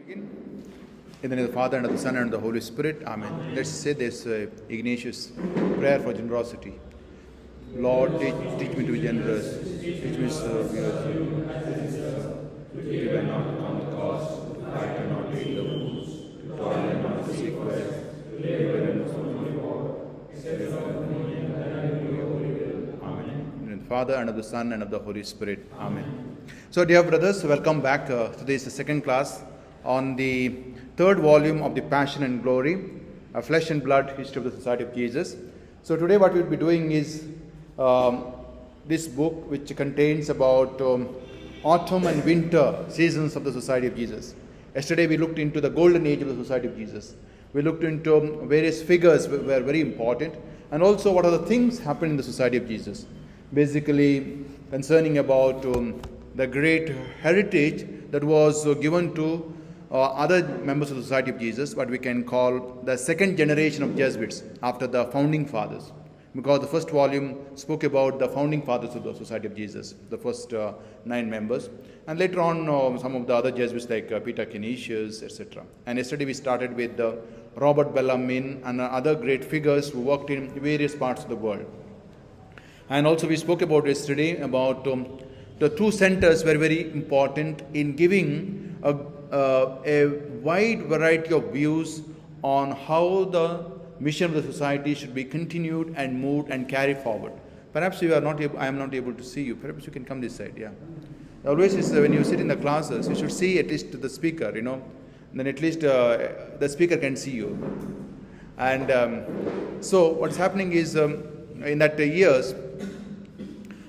Begin. In the name of the Father, and of the Son, and of the Holy Spirit. Amen. Let's say this Ignatius prayer for generosity. Lord, teach me to be generous. Teach me to serve you. Give and not on the cost. I cannot take the wounds. Toil and not the sick well. Live and Amen. In the name of the Father, and of the Son, and of the Holy Spirit. Amen. So, dear brothers, welcome back. Today is the second class on the third volume of the Passion and Glory, a flesh and blood history of the Society of Jesus. So today what we'll be doing is this book, which contains about autumn and winter seasons of the Society of Jesus. Yesterday we looked into the golden age of the Society of Jesus. We looked into various figures were very important, and also what are the things happen in the Society of Jesus. Basically concerning about the great heritage that was given to other members of the Society of Jesus, what we can call the second generation of Jesuits after the founding fathers. Because the first volume spoke about the founding fathers of the Society of Jesus, the first 9 members. And later on, some of the other Jesuits like Peter Canisius, etc. And yesterday we started with Robert Bellarmine and other great figures who worked in various parts of the world. And also we spoke about yesterday about the 2 centers were very important in giving a wide variety of views on how the mission of the society should be continued and moved and carried forward. Perhaps you are not able, I am not able to see you. Perhaps you can come this side. Yeah. Always is when you sit in the classes, you should see at least the speaker. Then at least the speaker can see you. And so what's happening is in that years,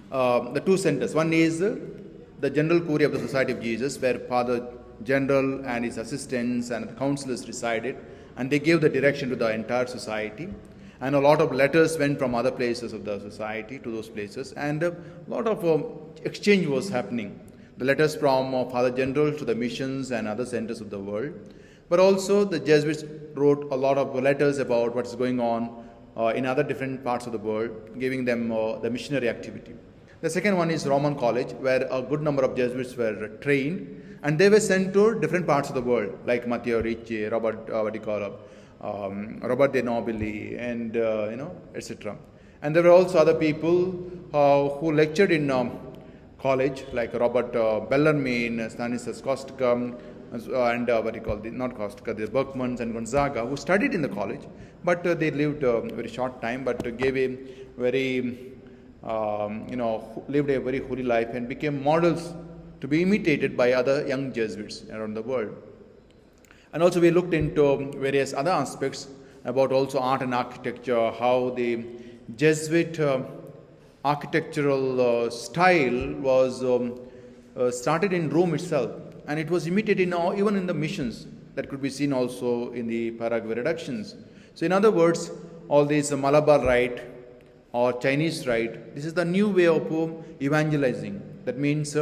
the 2 centers. One is the General Curia of the Society of Jesus, where Father General and his assistants and the counselors resided, and they gave the direction to the entire society. And a lot of letters went from other places of the society to those places, and a lot of exchange was happening. The letters from Father General to the missions and other centers of the world. But also the Jesuits wrote a lot of letters about what is going on in other different parts of the world, giving them the missionary activity. The second one is Roman College, where a good number of Jesuits were trained, and they were sent to different parts of the world, like Matteo Ricci, Robert De Nobili, and etc. And there were also other people who lectured in college, like Robert Bellarmine, Stanislas Kostka, and the Berkmans and Gonzaga, who studied in the college, but they lived a very short time, but gave a very lived a very holy life and became models to be imitated by other young Jesuits around the world. And also we looked into various other aspects about also art and architecture, how the Jesuit architectural style was started in Rome itself, and it was imitated even in the missions that could be seen also in the Paraguay reductions. So in other words, all these Malabar Rite or Chinese Rite, this is the new way of evangelizing. That means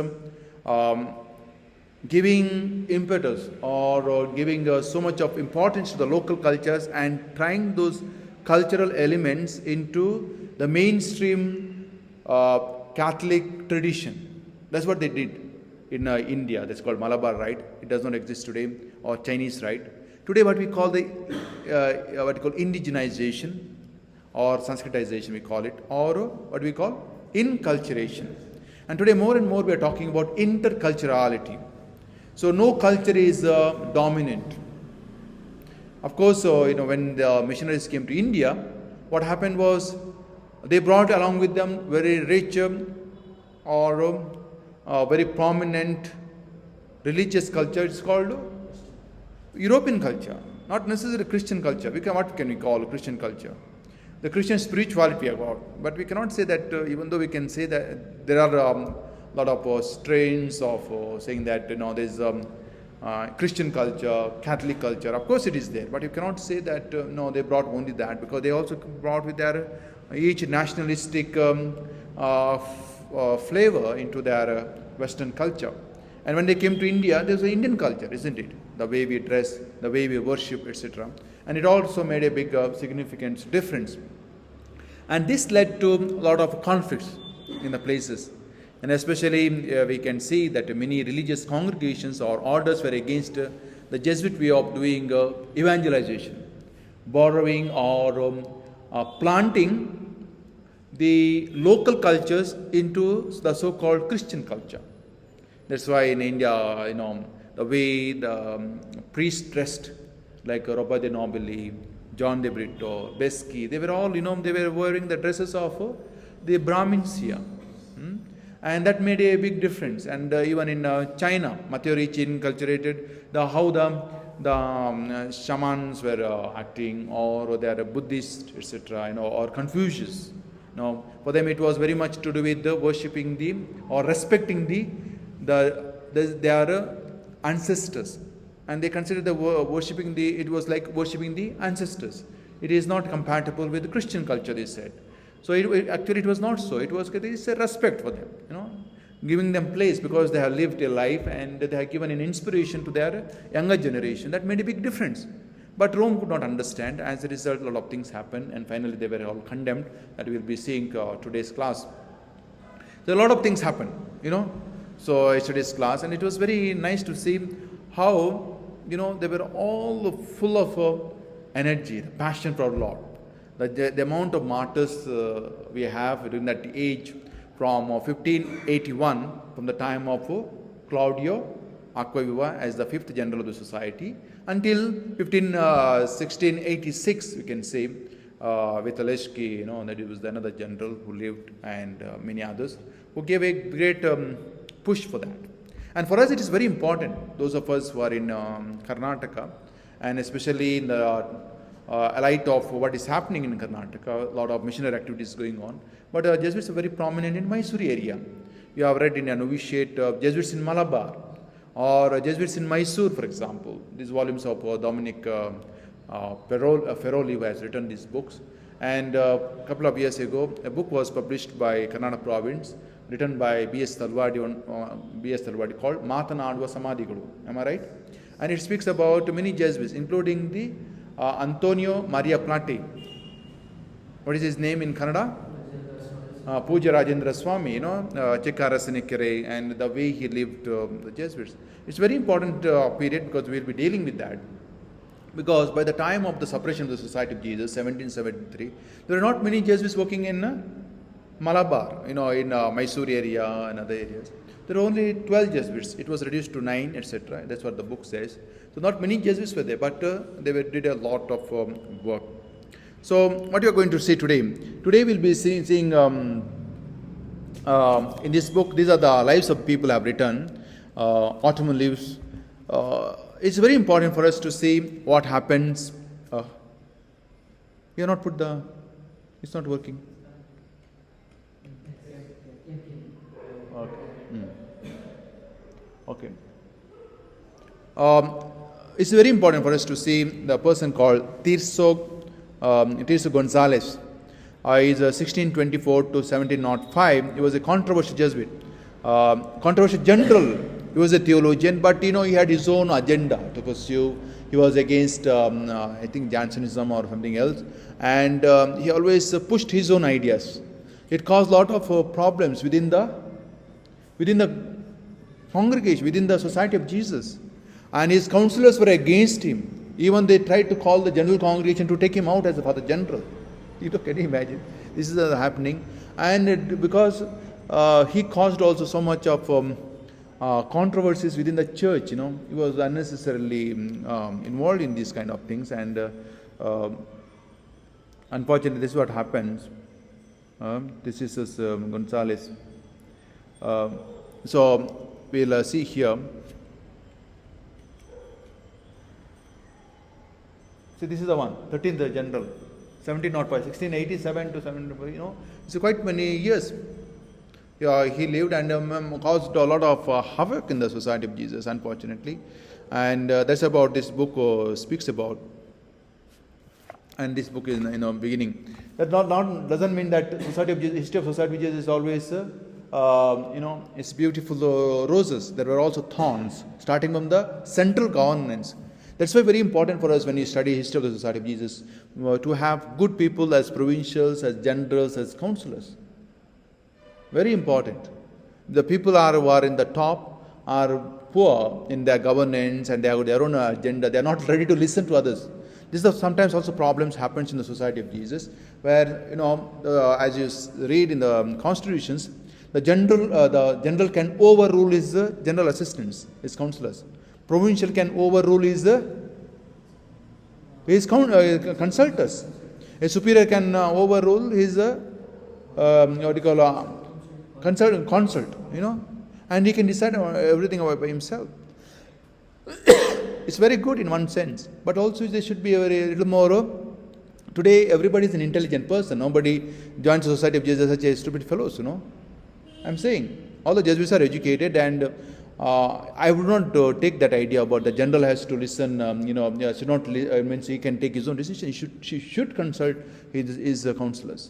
giving impetus or giving so much of importance to the local cultures and trying those cultural elements into the mainstream Catholic tradition. That's what they did in India. That's called Malabar Rite. It does not exist today, or Chinese Rite. Today what we call the indigenization or Sanskritization we call it, or what we call inculturation. And today more and more we are talking about interculturality. So no culture is dominant. Of course, when the missionaries came to India, what happened was they brought along with them very rich or very prominent religious culture. It's called European culture, not necessarily Christian culture. What can we call Christian culture? The Christian spirituality about, but we cannot say that, even though we can say that there are a lot of strains of saying that there's Christian culture, Catholic culture. Of course it is there, but you cannot say that no, they brought only that, because they also brought with their each nationalistic flavor into their Western culture. And when they came to India, there's an Indian culture, isn't it? The way we dress, the way we worship, etc. And it also made a big significant difference. And this led to a lot of conflicts in the places. And especially we can see that many religious congregations or orders were against the the Jesuit way of doing evangelization, borrowing or planting the local cultures into the so-called Christian culture. That's why in India, the way the priests dressed, like Robert de Nobili, John de Brito, Besky, they were all, they were wearing the dresses of the Brahmins here. And that made a big difference. And even in China, Matteo Ricci inculcated how the shamans were acting, or they are Buddhist, etc., or Confucius. For them it was very much to do with worshipping or respecting their ancestors, and they considered it was like worshipping the ancestors. It is not compatible with the Christian culture, they said. So actually it was not so. It was a respect for them, giving them place because they have lived a life and they have given an inspiration to their younger generation. That made a big difference. But Rome could not understand. As a result, a lot of things happened, and finally they were all condemned. That we will be seeing today's class. So a lot of things happened, So yesterday's class, and it was very nice to see how they were all full of energy, passion for our Lord. The amount of martyrs we have during that age, from 1581, from the time of Claudio Acquaviva as the fifth general of the society, until 1686, we can say, with Oleski, that it was another general who lived, and many others who gave a great push for that. And for us it is very important, those of us who are in Karnataka, and especially in the light of what is happening in Karnataka, a lot of missionary activities going on. But Jesuits are very prominent in Mysore area. You have read in a novitiate Jesuits in Malabar, or Jesuits in Mysore, for example. These volumes of Dominic Ferroli, who has written these books. And a couple of years ago, a book was published by Karnataka province, written by B.S. Dharwad called Matanadva Samadhigalu. Am I right? And it speaks about many Jesuits, including the Antonio Maria Plate. What is his name in Kannada? Puja Rajendra Swami, Chekkarasanikere, and the way he lived, the Jesuits. It's a very important period, because we will be dealing with that. Because by the time of the suppression of the Society of Jesus, 1773, there are not many Jesuits working in Malabar, in Mysore area and other areas. There are only 12 Jesuits. It was reduced to 9, etc. That's what the book says. So not many Jesuits were there, but they did a lot of work. So what you are going to see today? Today we'll be seeing in this book, these are the lives of people I have written, Ottoman lives. It's very important for us to see what happens. You have not put it's not working. Okay. It's very important for us to see the person called Tirso Gonzalez. He's 1624 to 1705. He was a controversial Jesuit, controversial general. He was a theologian, but he had his own agenda to pursue. He was against, I think, Jansenism or something else, and he always pushed his own ideas. It caused a lot of problems within the congregation, within the Society of Jesus, and his counselors were against him. Even they tried to call the general congregation to take him out as a father general. Can you imagine? This is happening, and because he caused also so much of controversies within the church. He was unnecessarily involved in these kind of things, and unfortunately, this is what happens. This is Gonzalez. So we'll see here. See, this is the one, 13th General, 1705, 1687 to 1705, it's quite many years. He lived and caused a lot of havoc in the Society of Jesus, unfortunately. And that's about this book speaks about. And this book is, beginning. That doesn't mean that history of Society of Jesus is always, it's beautiful roses. There were also thorns, starting from the central governance. That's why very important for us when you study history of the Society of Jesus, to have good people as provincials, as generals, as counselors. Very important. The people who are in the top are poor in their governance and they have their own agenda. They are not ready to listen to others. This is sometimes also problems happens in the Society of Jesus, where as you read in the constitutions, the general can overrule his general assistants, his counselors. Provincial can overrule his consultors. A superior can overrule his consult, and he can decide everything by himself. It's very good in one sense, but also there should be a little more. Today, everybody is an intelligent person. Nobody joins the Society of Jesus such as stupid fellows, I'm saying all the Jesuits are educated, and I would not take that idea about the general has to listen. Should not means he can take his own decision. He should consult his counselors.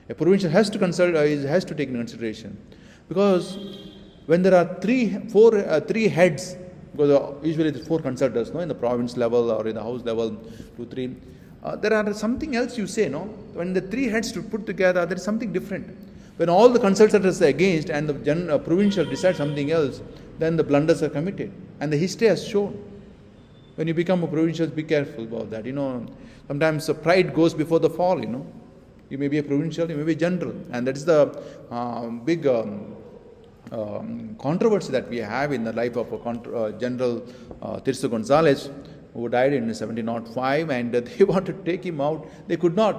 A provincial has to consult. Has to take into consideration, because when there are three heads. Because usually there's 4 consultants, in the province level or in the house level, 2, 3. There are something else you say, When the 3 heads to put together, there is something different. When all the consultants are against and the provincial decides something else, then the blunders are committed. And the history has shown. When you become a provincial, be careful about that. Sometimes pride goes before the fall, You may be a provincial, you may be a general. And that is the big controversy that we have in the life of General Tirso Gonzalez, who died in 1705, and they wanted to take him out. They could not,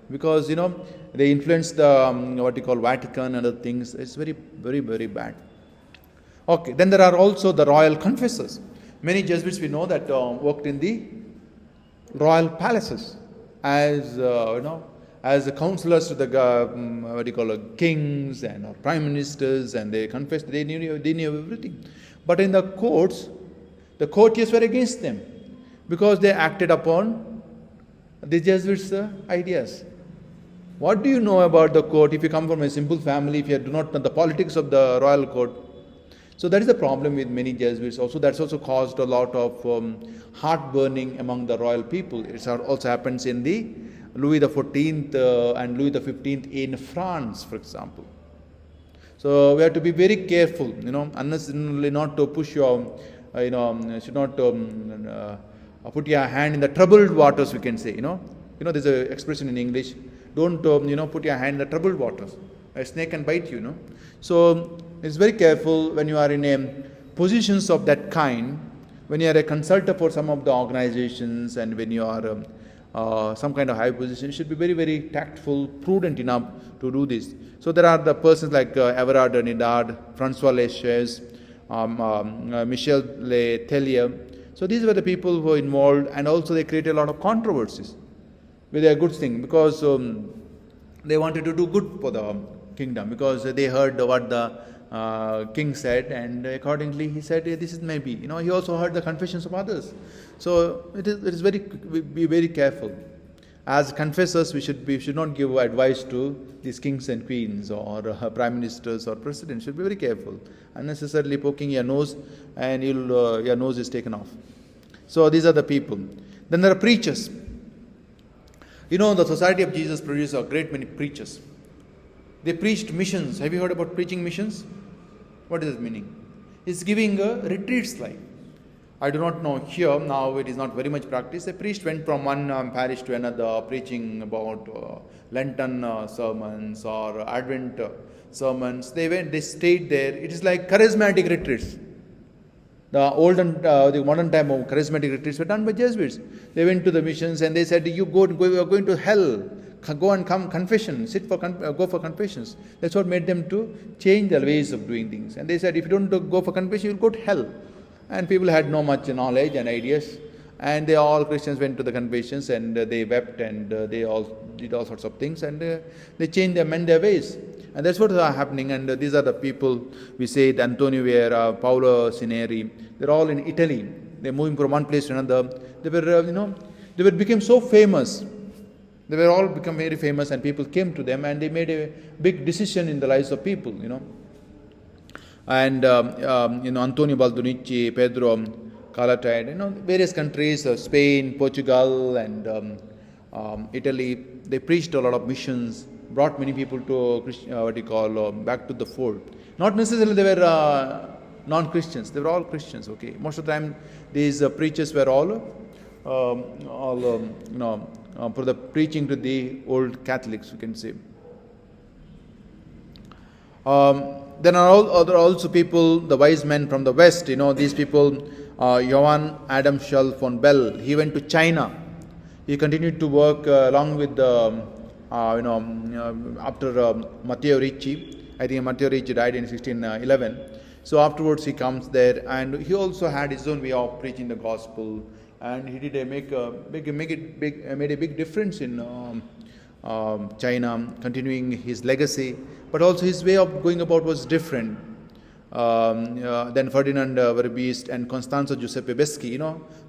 because they influenced the Vatican and other things. It's very, very, very bad. Okay, then there are also the royal confessors. Many Jesuits we know that worked in the royal palaces as as counselors to the kings and prime ministers, and they confessed. They knew everything. But in the courts, the courtiers were against them because they acted upon the Jesuits' ideas. What do you know about the court if you come from a simple family, if you do not know the politics of the royal court? So that is the problem with many Jesuits. Also, that's also caused a lot of heartburning among the royal people. It also happens in the Louis XIV and Louis XV in France, for example. So we have to be very careful, unnecessarily not to push your, should not put your hand in the troubled waters, we can say, there's an expression in English, don't, put your hand in the troubled waters. A snake can bite you, So it's very careful when you are in positions of that kind, when you are a consultant for some of the organizations, and when you are some kind of high position, you should be very, very tactful, prudent enough to do this. So there are the persons like Everard Nidard, Francois Leches, Michel Le Tellier. So these were the people who were involved, and also they created a lot of controversies with a good thing, because they wanted to do good for the kingdom, because they heard what the king said, and accordingly he said, this is maybe. He also heard the confessions of others. So it is be very careful. As confessors, we should not give advice to these kings and queens or prime ministers or presidents. Should be very careful. Unnecessarily poking your nose, and your nose is taken off. So these are the people. Then there are preachers. The Society of Jesus produced a great many preachers. They preached missions. Have you heard about preaching missions? What is its meaning? It's giving a retreats like. I do not know here, now it is not very much practiced. A priest went from one parish to another preaching about Lenten sermons or Advent sermons. They stayed there. It is like charismatic retreats. The modern time of charismatic retreats were done by Jesuits. They went to the missions and they said, you are going to hell. Go and come confession, go for confessions. That's what made them to change their ways of doing things. And they said, if you don't go for confession, you'll go to hell. And people had no much knowledge and ideas. And all Christians went to the confessions, and they wept, and they all did all sorts of things, and they changed them and their ways. And that's what is happening. And these are the people, we say, Antonio Vieira, Paolo Sineri. They're all in Italy. They're moving from one place to another. They became so famous. They were all become very famous, and people came to them, and they made a big decision in the lives of people, And, Antonio Baldonici, Pedro Calatayud, various countries, Spain, Portugal, and Italy, they preached a lot of missions, brought many people to back to the fold. Not necessarily they were non-Christians. They were all Christians. Okay, most of the time these preachers were all for the preaching to the old Catholics, you can say. Then are also people, the wise men from the West. These people, Johann Adam Schell von Bell. He went to China. He continued to work along with after Matteo Ricci. I think Matteo Ricci died in 1611. So afterwards he comes there, and he also had his own way of preaching the gospel, and he did made a big difference in China, continuing his legacy. But also his way of going about was different than Ferdinand Verbiest and Constanzo Giuseppe Beschi.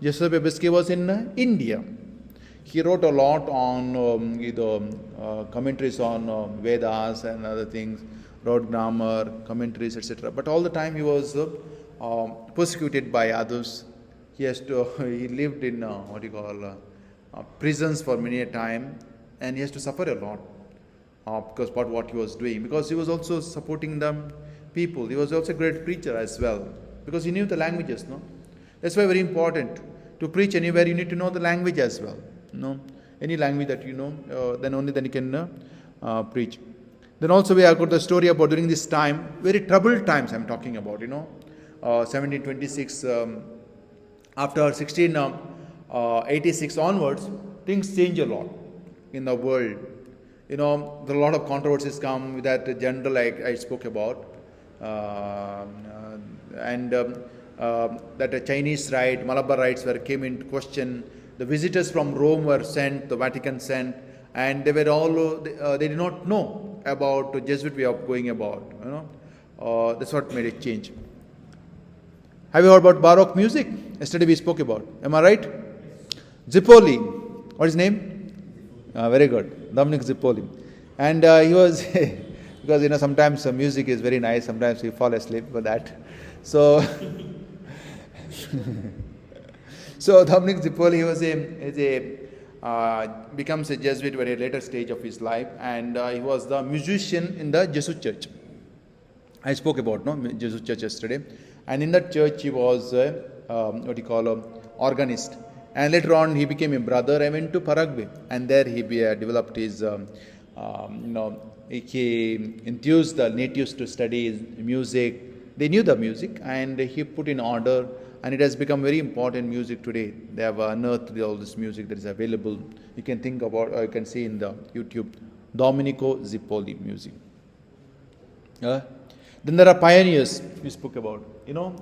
Giuseppe Beschi was in India. He wrote a lot on commentaries on Vedas and other things, wrote grammar, commentaries, etc. But all the time he was persecuted by others. He lived in prisons for many a time, and he has to suffer a lot because of what he was doing. Because he was also supporting the people. He was also a great preacher as well, because he knew the languages. That's why very important to preach anywhere. You need to know the language as well. Any language that you know, then you can preach. Then also we have got the story about during this time, very troubled times I'm talking about, 1726, after 1686 onwards, things change a lot in the world. There are a lot of controversies come with that general I spoke about, and that the Chinese rite, Malabar rites came into question. The visitors from Rome were sent, the Vatican sent, and they were all, they did not know about the Jesuit way of going about, that's what made it change. Have you heard about Baroque music? Yesterday we spoke about. Am I right? Zipoli. What is his name? Very good. Dominic Zipoli. And he was, because sometimes music is very nice, sometimes we fall asleep for that. So, so Dominic Zipoli becomes a Jesuit at a later stage of his life, and he was the musician in the Jesuit church. I spoke about Jesuit church yesterday, and in that church he was organist. And later on he became a brother and went to Paraguay, and there he developed his, he enthused the natives to study music. They knew the music, and he put in order, and it has become very important music today. They have unearthed all this music that is available. You can think about, or you can see in the YouTube, Domenico Zipoli music. Then there are pioneers we spoke about,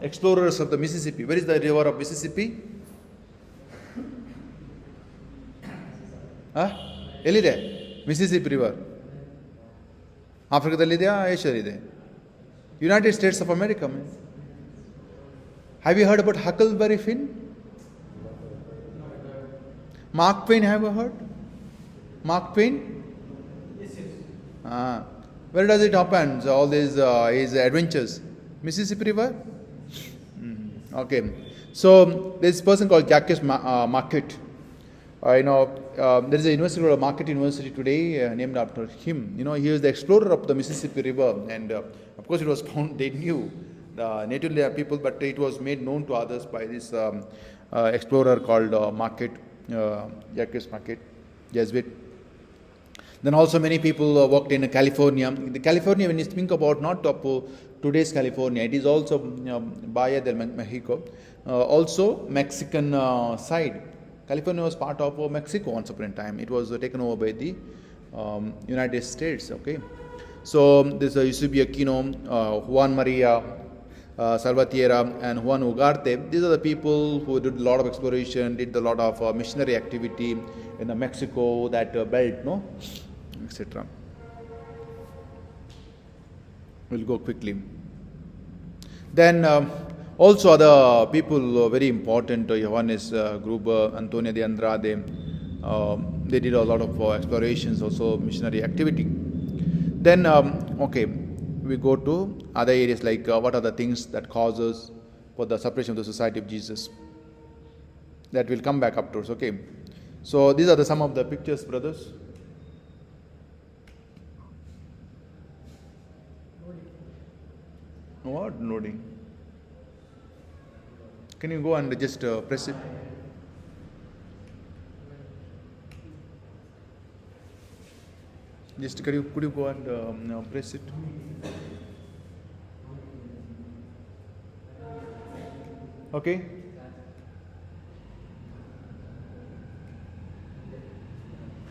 explorers of the Mississippi. Where is the river of Mississippi? Elide, Mississippi River. Africa Asia United States of America. Have you heard about Huckleberry Finn? Mark Twain, have you heard? Mark Twain? Yes. Where does it happen? So all these his adventures. Mississippi River? Okay. So this person called Jacques Marquette. There is a university called Marquette University today named after him. He was the explorer of the Mississippi River, and of course it was found, they knew the native people, but it was made known to others by this explorer called Marquette, Jacques Marquette, Jesuit. Then also many people worked in California. The California, when you think about not today's California, it is also Bahia del Mexico, also Mexican side. California was part of Mexico once upon a time. It was taken over by the United States. Okay, so this Eusebio Aquino, Juan Maria Salvatierra, and Juan Ugarte. These are the people who did a lot of exploration, did a lot of missionary activity in Mexico, that belt, etc. We'll go quickly. Then also other people very important, Johannes Gruber, Antonio de Andrade, they did a lot of explorations, also missionary activity. Then, we go to other areas like what are the things that causes for the separation of the Society of Jesus. That will come back afterwards, okay. So these are some of the pictures, brothers. What? Loading. Can you go and just press it? Just could you go and press it? Okay.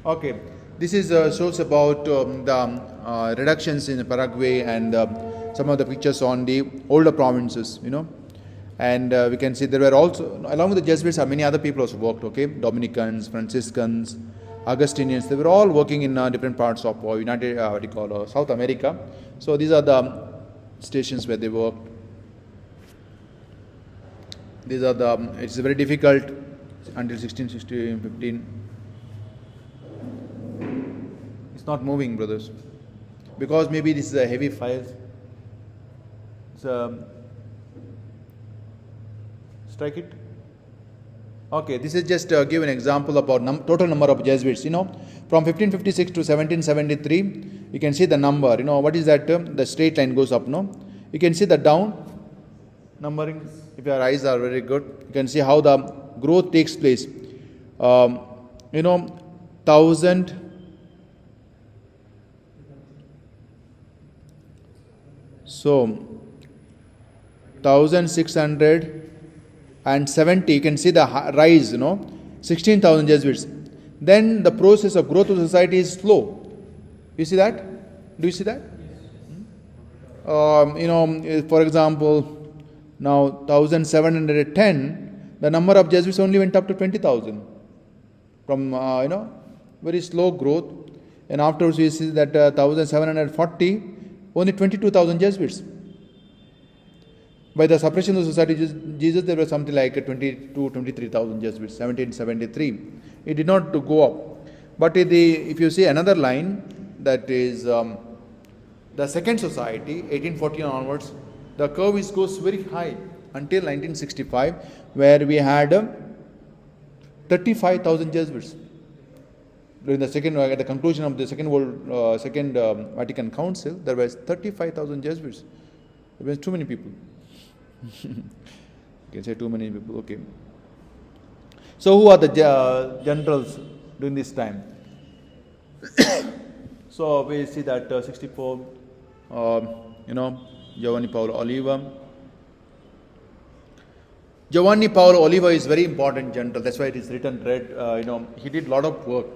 Okay. This is shows about the reductions in Paraguay and some of the pictures on the older provinces, And we can see there were also, along with the Jesuits, many other people also worked, okay? Dominicans, Franciscans, Augustinians, they were all working in different parts of South America. So these are the stations where they worked. These are it's very difficult until 15. It's not moving, brothers. Because maybe this is a heavy file. Strike it. Okay, this is just give an example about total number of Jesuits. From 1556 to 1773, you can see the number. What is that? The straight line goes up, no? You can see the down numbering. If your eyes are very good, you can see how the growth takes place. 1,000. So 1,670, you can see the rise, 16,000 Jesuits. Then the process of growth of society is slow. You see that? Do you see that? For example, now 1,710, the number of Jesuits only went up to 20,000 from, very slow growth. And afterwards we see that 1,740, only 22,000 Jesuits. By the suppression of the Society of Jesus, there was something like 23,000 Jesuits, 1773. It did not go up. But if you see another line, that is the second society, 1814 onwards, the curve goes very high until 1965, where we had 35,000 Jesuits. During the at the conclusion of the Second Vatican Council, there was 35,000 Jesuits. There were too many people. You can say too many people. Okay. So who are the generals during this time? So we see that 64. Giovanni Paolo Oliva. Giovanni Paolo Oliva is very important general. That's why it is written red. He did a lot of work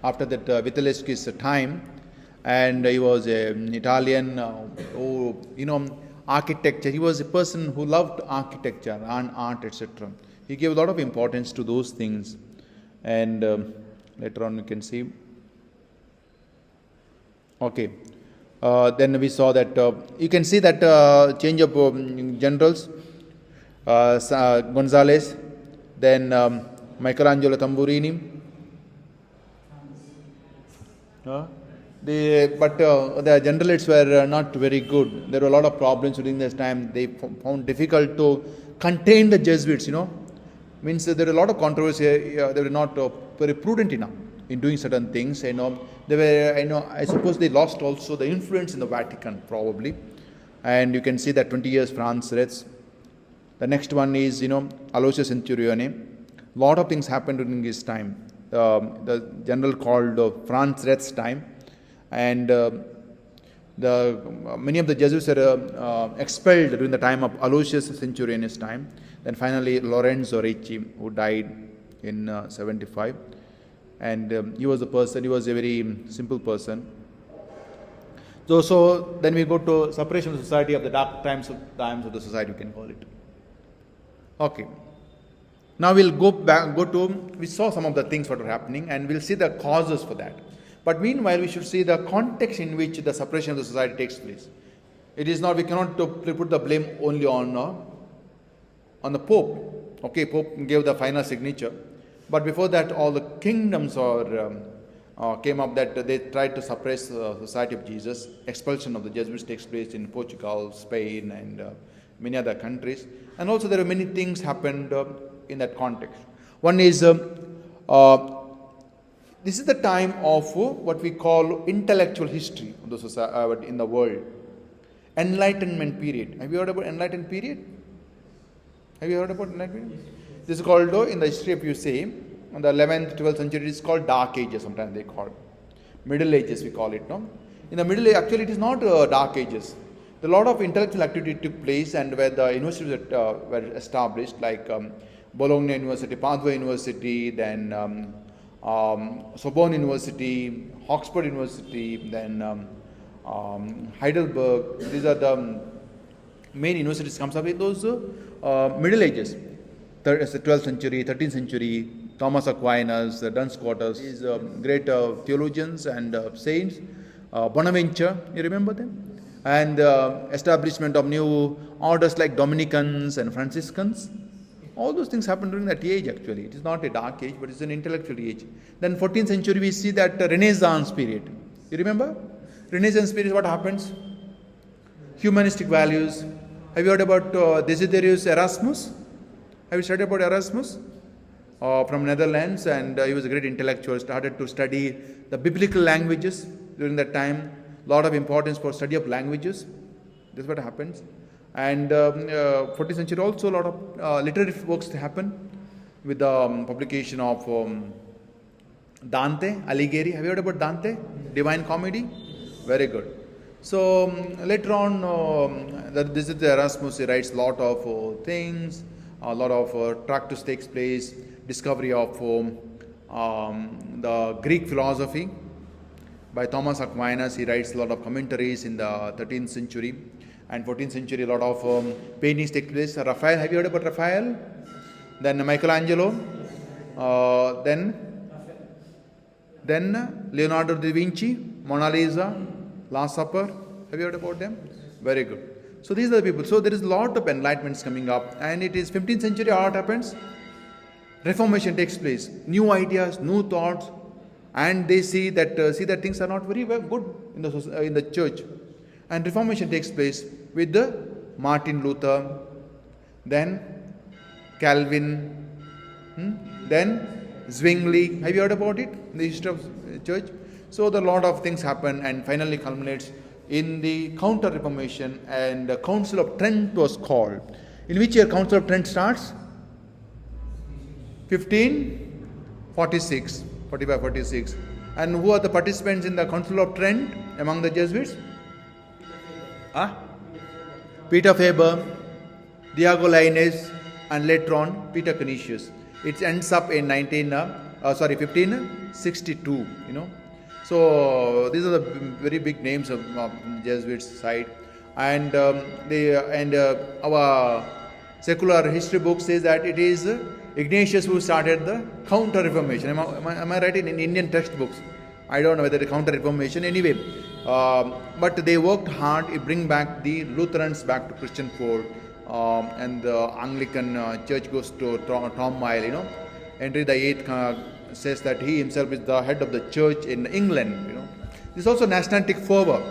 after that Vitelleschi's time, and he was an Italian architecture. He was a person who loved architecture and art, etc. He gave a lot of importance to those things, and later on you can see. Okay, then we saw that you can see that change of generals. Gonzales, then Michelangelo Tamburini. The generals were not very good. There were a lot of problems during this time. They found difficult to contain the Jesuits, Means there were a lot of controversy. They were not very prudent enough in doing certain things. They were, I suppose they lost also the influence in the Vatican, probably. And you can see that 20 years France Retz. The next one is, Aloysius Centurione. A lot of things happened during his time. The general called Franz Retz's time, and many of the Jesuits were expelled during the time of Aloysius Centurione's time. Then finally Lorenzo Ricci, who died in 75, and he was a very simple person. So then we go to separation of the society of the dark times of the society, we can call it. Okay. Now we'll we saw some of the things what are happening, and we'll see the causes for that. But meanwhile, we should see the context in which the separation of the society takes place. It is not, we cannot put the blame only on the Pope. Okay, Pope gave the final signature. But before that, all the kingdoms came up that they tried to suppress the Society of Jesus. Expulsion of the Jesuits takes place in Portugal, Spain, and many other countries. And also there are many things happened in that context. One is, this is the time of what we call intellectual history of the society in the world. Enlightenment period. Have you heard about Enlightenment period? Have you heard about Enlightenment Period? This is called, in the history, if you say, in the 11th, 12th century, it is called Dark Ages, sometimes they call it. Middle Ages, we call it, no? In the Middle Age, actually, it is not Dark Ages. A lot of intellectual activity took place, and where the universities were established, like Bologna University, Padua University, then Sorbonne University, Oxford University, then Heidelberg. These are the main universities comes up in those Middle Ages. 12th century, 13th century, Thomas Aquinas, Duns Scotus, these great theologians and saints, Bonaventure, you remember them? And establishment of new orders like Dominicans and Franciscans. All those things happened during that age actually. It is not a dark age, but it's an intellectual age. Then 14th century we see that Renaissance period. You remember? Renaissance period, what happens? Humanistic values. Have you heard about Desiderius Erasmus? Have you studied about Erasmus? From Netherlands, and he was a great intellectual, started to study the biblical languages during that time. Lot of importance for study of languages. This is what happens. And 14th century also a lot of literary works happen with the publication of Dante, Alighieri. Have you heard about Dante? Divine Comedy? Very good. So later on, this is the Erasmus, he writes a lot of things, a lot of tractates takes place, discovery of the Greek philosophy. By Thomas Aquinas, he writes a lot of commentaries in the 13th century, and 14th century a lot of paintings take place. Raphael, have you heard about Raphael? Then Michelangelo, then Leonardo da Vinci, Mona Lisa, Last Supper. Have you heard about them? Very good. So these are the people. So there is a lot of enlightenments coming up, and it is 15th century. What happens? Reformation takes place. New ideas, new thoughts. And they see that things are not very good in the church, and Reformation takes place with the Martin Luther, then Calvin, then Zwingli. Have you heard about it in the history of the church? So the lot of things happen, and finally culminates in the Counter Reformation, and the Council of Trent was called. In which year Council of Trent starts? 1546. 45-46. And who are the participants in the Council of Trent among the Jesuits? Peter Faber, Diego Lainez, and later on Peter Canisius. It ends up in 1562. So these are the very big names of Jesuits side, and our secular history book says that it is Ignacio who started the Counter Reformation. Am I right in Indian textbooks? I don't know whether the Counter Reformation. Anyway, but they worked hard to bring back the Lutherans back to Christian fold, and the Anglican church goes to turmoil. Henry VIII says that he himself is the head of the church in England. This is also nationalistic fervor.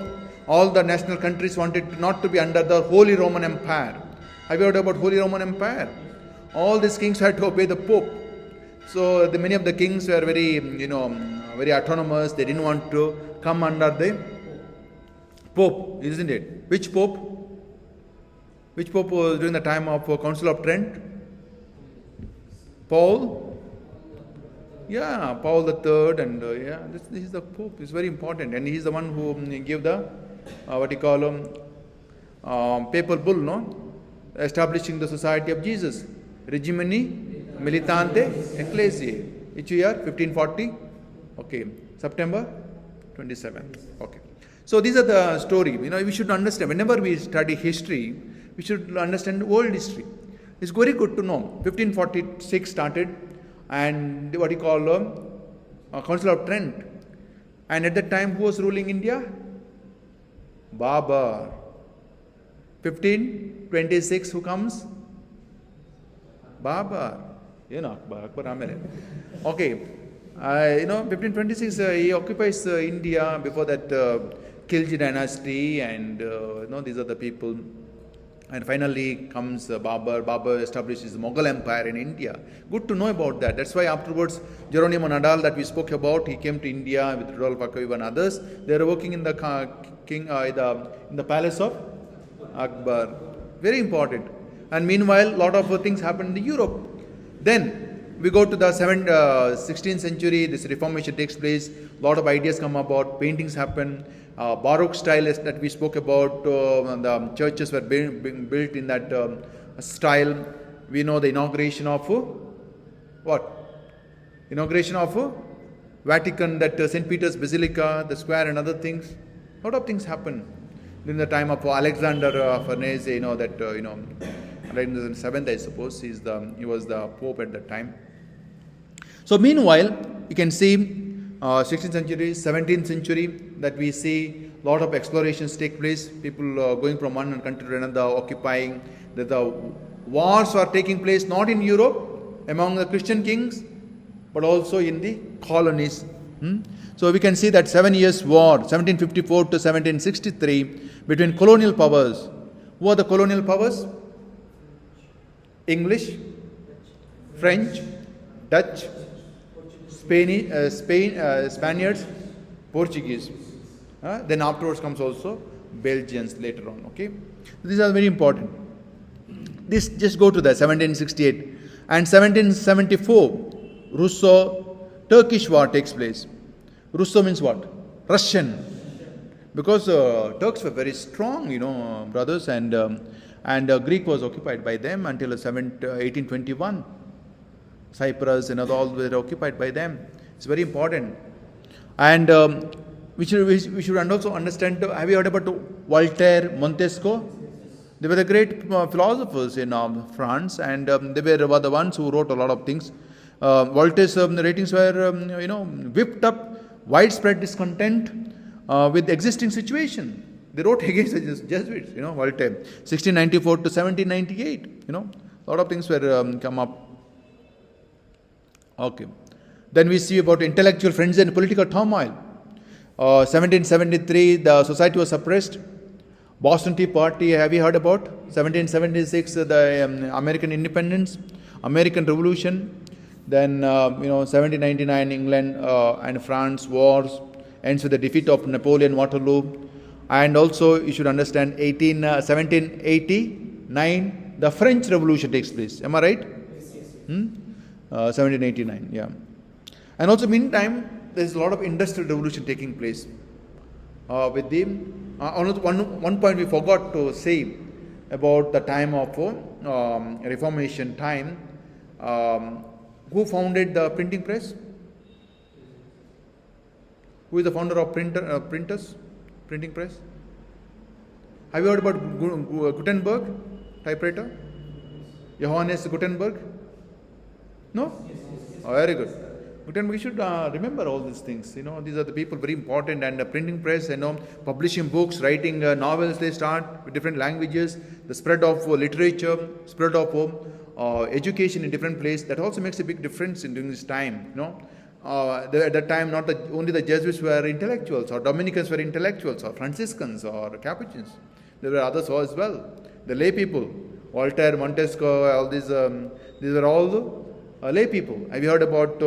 All the national countries wanted not to be under the Holy Roman Empire. Have you heard about Holy Roman Empire? All these kings had to obey the Pope. So many of the kings were very, very autonomous. They didn't want to come under the Pope, isn't it? Which Pope? Which Pope was during the time of Council of Trent? Paul? Yeah, Paul the Third, and this is the Pope. It's very important, and he is the one who gave the papal bull, establishing the Society of Jesus. Regimini Militante Ecclesiae. Which year? 1540. Okay, September 27th. Okay. So these are the story. We should understand. Whenever we study history, we should understand world history. It's very good to know. 1546 started, and Council of Trent. And at that time, who was ruling India? Babar. 1526, who comes? Babar. Akbar Amir. Okay. 1526, he occupies India. Before that, Khilji dynasty, and these are the people. And finally comes Babar. Babar establishes the Mughal Empire in India. Good to know about that. That's why afterwards, Geronimo Nadal that we spoke about, he came to India with Rudolf Akaviv and others. They were working in the in the palace of Akbar. Very important. And meanwhile, a lot of things happened in Europe. Then we go to the 16th century, this Reformation takes place, a lot of ideas come about, paintings happen, Baroque style that we spoke about, the churches were being built in that style. We know the inauguration of what? Inauguration of Vatican, that St. Peter's Basilica, the square and other things. A lot of things happen during the time of Alexander Farnese, right in the 7th, I suppose, he was the Pope at that time. So meanwhile, you can see 16th century, 17th century, that we see a lot of explorations take place, people going from one country to another, occupying, that the wars are taking place not in Europe, among the Christian kings, but also in the colonies. So we can see that 7 years war, 1754 to 1763, between colonial powers. Who are the colonial powers? English, French, Dutch, Spaniards, Portuguese. Then afterwards comes also Belgians later on. Okay, these are very important. This just go to the 1768 and 1774. Russo-Turkish war takes place. Russo means what? Russian. Because Turks were very strong, brothers, and Greek was occupied by them until 1821. Cyprus and all were occupied by them. It's very important. And we should also understand, have you heard about Voltaire, Montesquieu? They were the great philosophers in France, and they were the ones who wrote a lot of things. Voltaire's ratings were, whipped up widespread discontent with the existing situation. They wrote against the Jesuits, Voltaire, 1694 to 1798. A lot of things were come up. Okay. Then we see about intellectual frenzy and political turmoil. 1773, the society was suppressed. Boston Tea Party, have you heard about? 1776, the American independence, American Revolution. Then, 1799, England and France wars, ends with the defeat of Napoleon Waterloo. And also, you should understand, 1789, the French Revolution takes place. Am I right? Yes. 1789, yeah. And also, meantime, there is a lot of industrial revolution taking place. With the one point we forgot to say about the time of Reformation time. Who founded the printing press? Who is the founder of printing press? Have you heard about Gutenberg typewriter? Johannes Gutenberg? No? Oh, very good. Gutenberg, we should remember all these things. These are the people very important, and the printing press, publishing books, writing novels, they start with different languages, the spread of literature, spread of education in different places, that also makes a big difference during this time. At that time, not only the Jesuits were intellectuals, or Dominicans were intellectuals, or Franciscans, or Capuchins. There were others as well. The lay people, Voltaire, Montesquieu, all these were all the lay people. Have you heard about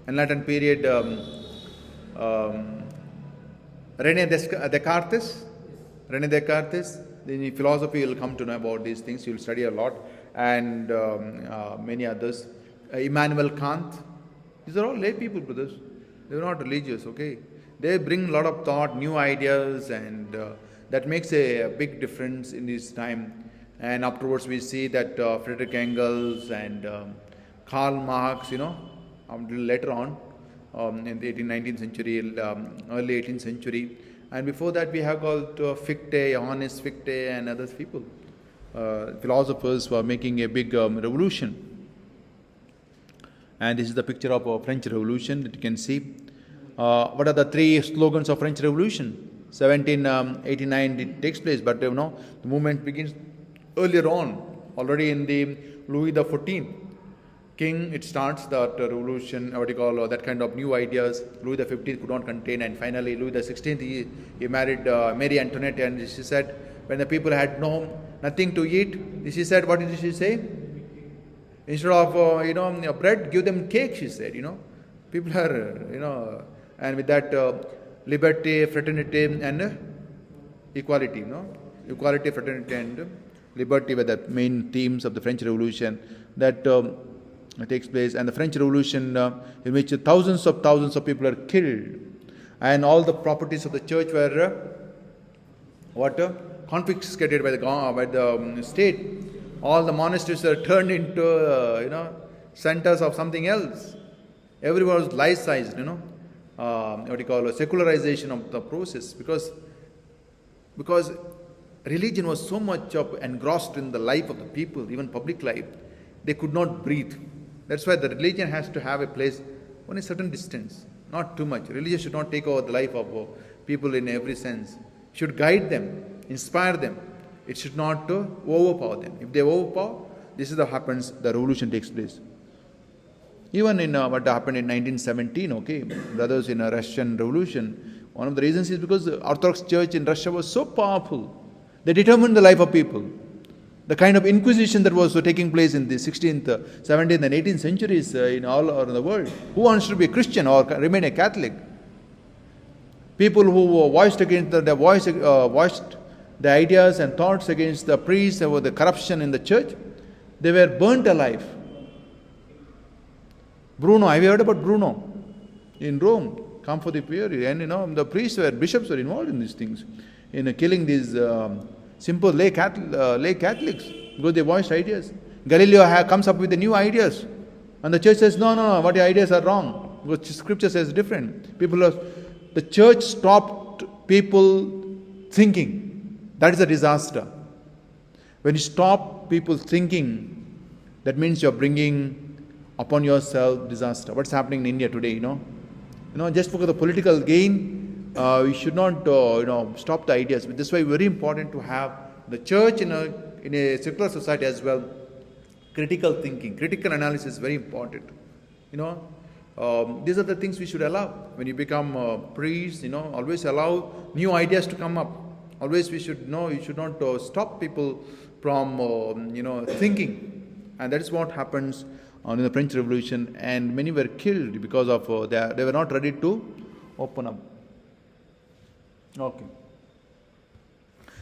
Enlightenment Period? René Descartes. René Descartes. In philosophy, you'll come to know about these things. You'll study a lot, and many others. Immanuel Kant. These are all lay people, brothers. They are not religious. Okay, they bring a lot of thought, new ideas, and that makes a big difference in this time. And afterwards, we see that Friedrich Engels and Karl Marx. A little later on. In the 19th century, early 18th century. And before that, we have called Fichte, Johannes Fichte, and other people. Philosophers were making a big revolution. And this is the picture of a French Revolution that you can see. What are the three slogans of French Revolution? 1789 it takes place, but the movement begins earlier on, already in the Louis XIV. King, it starts that revolution, that kind of new ideas. Louis XV could not contain, and finally Louis XVI, he married Mary Antoinette, and she said, when the people had nothing to eat, she said, what did she say? Instead of bread, give them cake, she said. People are, and with that, liberty, fraternity, and equality. Equality, fraternity, and liberty were the main themes of the French Revolution that takes place. And the French Revolution, in which thousands of people are killed, and all the properties of the church were confiscated by the state. All the monasteries are turned into centers of something else. Everyone was laicized, secularization of the process, because religion was so much engrossed in the life of the people, even public life, they could not breathe. That's why the religion has to have a place on a certain distance, not too much. Religion should not take over the life of people in every sense. It should guide them, inspire them. It should not overpower them. If they overpower, this is what happens, the revolution takes place. Even in what happened in 1917, brothers, in a Russian revolution, one of the reasons is because the Orthodox Church in Russia was so powerful. They determined the life of people. The kind of inquisition that was taking place in the 16th, 17th and 18th centuries in all around the world. Who wants to be a Christian or remain a Catholic? People who voiced the ideas and thoughts against the priests over the corruption in the church, they were burnt alive. Bruno, have you heard about Bruno? In Rome, come for the period. And the priests bishops were involved in these things, in killing these simple lay Catholics, because they voiced ideas. Galileo comes up with the new ideas, and the church says, no, what your ideas are wrong, because scripture says different. The church stopped people thinking. That is a disaster. When you stop people thinking, that means you're bringing upon yourself disaster. What's happening in India today, just because of the political gain, we should not, stop the ideas. But this is why very important to have the church in a secular society as well. Critical thinking, critical analysis is very important. These are the things we should allow. When you become a priest, always allow new ideas to come up. Always you should not stop people from, thinking. And that is what happens in the French Revolution. And many were killed because of they were not ready to open up. Okay.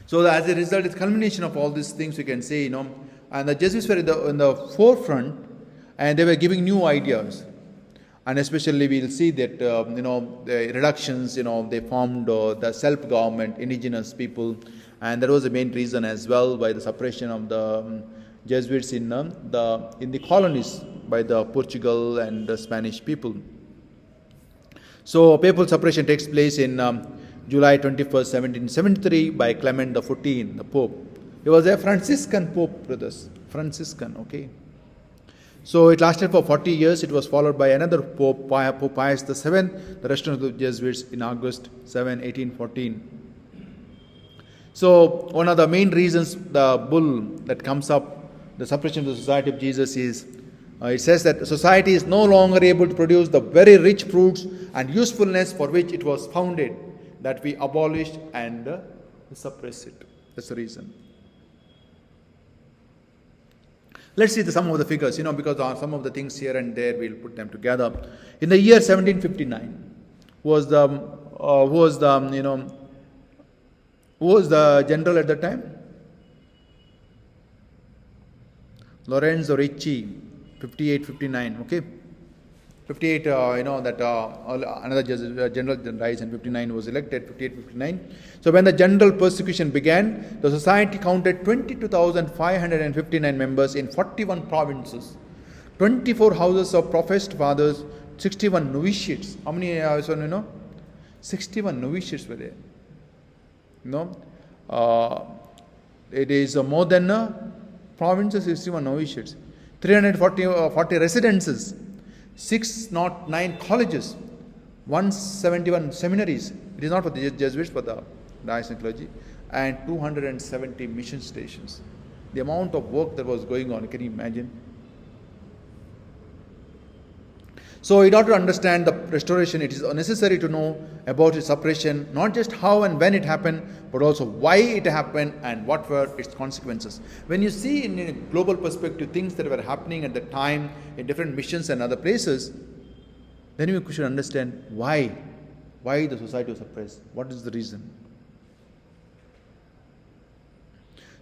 So as a result, it's culmination of all these things we can say, and the Jesuits were in the forefront, and they were giving new ideas. And especially we'll see that, the reductions, they formed the self-government, indigenous people, and that was the main reason as well by the suppression of the Jesuits in the colonies by the Portugal and the Spanish people. So papal suppression takes place in July 21st, 1773 by Clement XIV, the Pope. He was a Franciscan Pope, brothers. Franciscan, okay. So it lasted for 40 years. It was followed by another Pope, Pope Pius VII, the rest of the Jesuits in August 7, 1814. So one of the main reasons the bull that comes up, the suppression of the Society of Jesus, is it says that society is no longer able to produce the very rich fruits and usefulness for which it was founded, that we abolish and suppress it. That's the reason. Let's see some of the figures, because some of the things here and there we'll put them together. In the year 1759, who was the general at that time? Lorenzo Ricci, 58-59. Okay, 58. Another general dies, and 59 was elected. 58-59. So when the general persecution began, the society counted 22,559 members in 41 provinces, 24 houses of professed fathers, 61 novitiates. How many? 61 novitiates were there. It is more than provinces, 61 novitiates, 340 residences, 609 colleges, 171 seminaries. It is not for the Jesuits, but the Diocesan clergy, and 270 mission stations. The amount of work that was going on, can you imagine? So in order to understand the restoration, it is necessary to know about its suppression, not just how and when it happened, but also why it happened and what were its consequences. When you see in a global perspective things that were happening at the time in different missions and other places, then you should understand why Why the society was suppressed? What is the reason?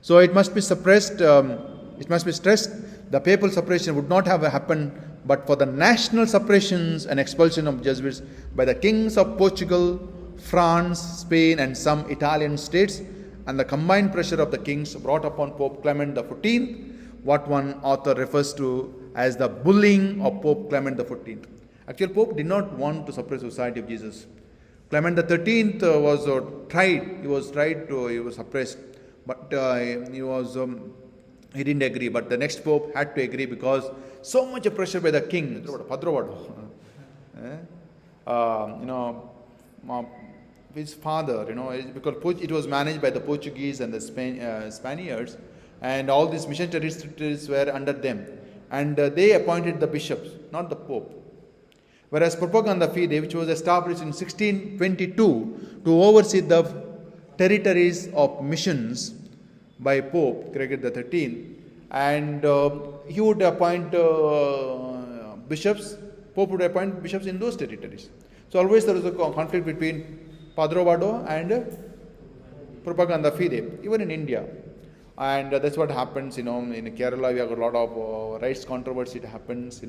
So it must be suppressed, it must be stressed, the papal suppression would not have happened but for the national suppressions and expulsion of Jesuits by the kings of Portugal, France, Spain and some Italian states, and the combined pressure of the kings brought upon Pope Clement XIV, what one author refers to as the bullying of Pope Clement XIV. Actually, Pope did not want to suppress the Society of Jesus. Clement XIII was he was suppressed, but he didn't agree. But the next Pope had to agree because so much pressure by the king. His father, because it was managed by the Portuguese and the Spaniards, and all these mission territories were under them, and they appointed the bishops, not the Pope. Whereas Propaganda Fide, which was established in 1622 to oversee the territories of missions by Pope Gregory XIII, and he would appoint bishops, Pope would appoint bishops in those territories. So always there was a conflict between Padrovado and Propaganda Fide, even in India. And that's what happens, in Kerala we have a lot of rights controversy. It happens, the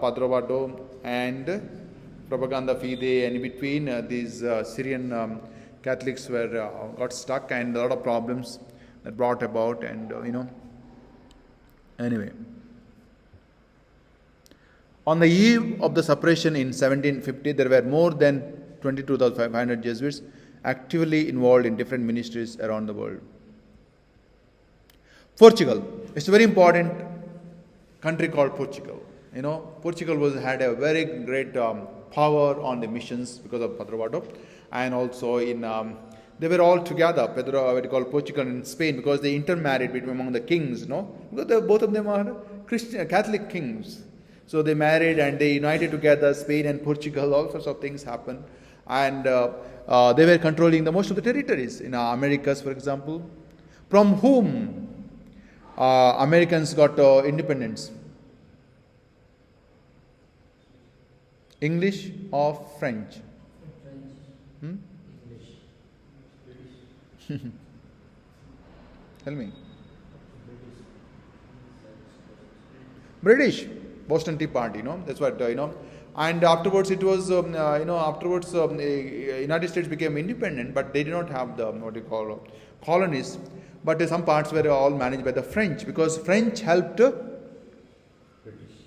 Padrovado and Propaganda Fide, and in between these Syrian Catholics got stuck, and a lot of problems that brought about, and anyway. On the eve of the suppression in 1750, there were more than 22,500 Jesuits actively involved in different ministries around the world. Portugal. It's a very important country called Portugal. Portugal had a very great power on the missions because of Padrovado, and also they were all together, Portugal and Spain, because they intermarried among the kings, because both of them are Christian, Catholic kings. So they married and they united together, Spain and Portugal, all sorts of things happened. And they were controlling the most of the territories in Americas, for example, from whom Americans got independence. English or French? Tell me. British, Boston Tea Party, that's what, and afterwards it was, United States became independent, but they did not have the, colonies, but some parts were all managed by the French, because French helped